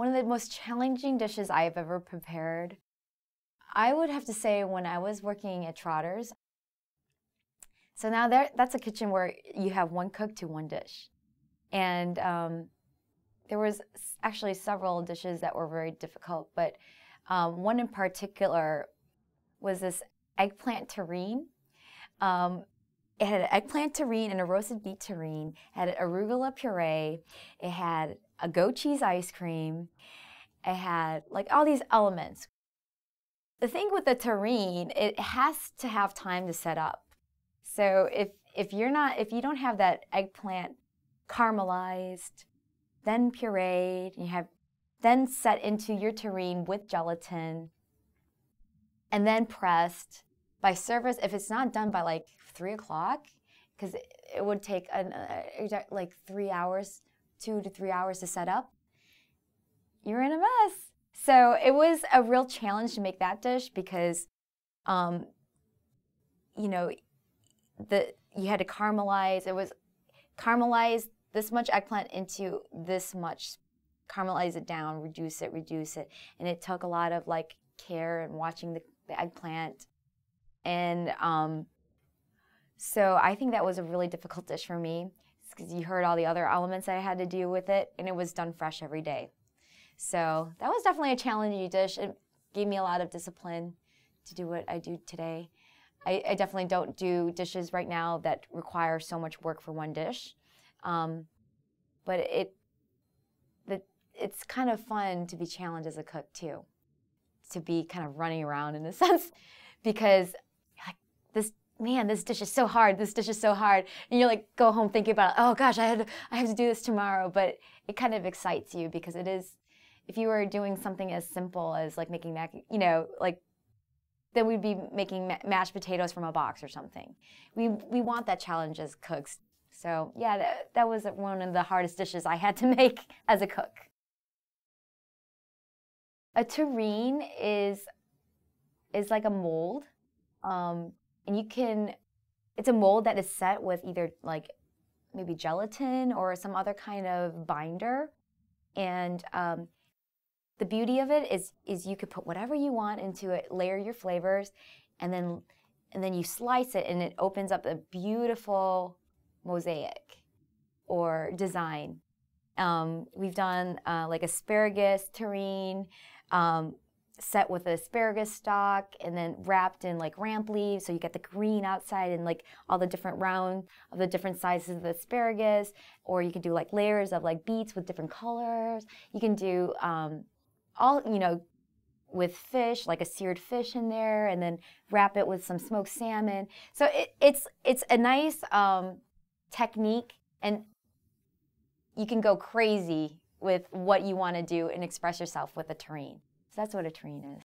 One of the most challenging dishes I've ever prepared, I would have to say when I was working at Trotter's. So now that's a kitchen where you have one cook to one dish. And there was actually several dishes that were very difficult, but one in particular was this eggplant terrine. It had an eggplant terrine and a roasted beet terrine. It had arugula puree. It had a goat cheese ice cream. It had like all these elements. The thing with the terrine, it has to have time to set up. So if you don't have that eggplant caramelized, then pureed, you have then set into your terrine with gelatin, and then pressed by service. If it's not done by like 3 o'clock, because it would take like 3 hours, 2 to 3 hours to set up, you're in a mess. So it was a real challenge to make that dish because, you know, you had to caramelize. It was caramelize this much eggplant into this much, caramelize it down, reduce it, and it took a lot of like care and watching the eggplant. And so I think that was a really difficult dish for me because you heard all the other elements that I had to do with it, and it was done fresh every day. So that was definitely a challenging dish. It gave me a lot of discipline to do what I do today. I definitely don't do dishes right now that require so much work for one dish. But it's kind of fun to be challenged as a cook too, to be kind of running around in a sense, because like this dish is so hard, and you like go home thinking about, oh gosh, I have to do this tomorrow. But it kind of excites you because it is, if you were doing something as simple as like making then we'd be making mashed potatoes from a box or something. We want that challenge as cooks. So yeah, that was one of the hardest dishes I had to make as a cook. A terrine is like a mold, and it's a mold that is set with either like maybe gelatin or some other kind of binder. And the beauty of it is you could put whatever you want into it, layer your flavors, and then you slice it, and it opens up a beautiful mosaic or design. We've done like asparagus terrine, set with asparagus stalk and then wrapped in like ramp leaves, so you get the green outside and like all the different round of the different sizes of the asparagus. Or you can do like layers of like beets with different colors. You can do all, with fish, like a seared fish in there, and then wrap it with some smoked salmon. So it's a nice technique, and you can go crazy with what you want to do and express yourself with a terrine. So that's what a terrine is.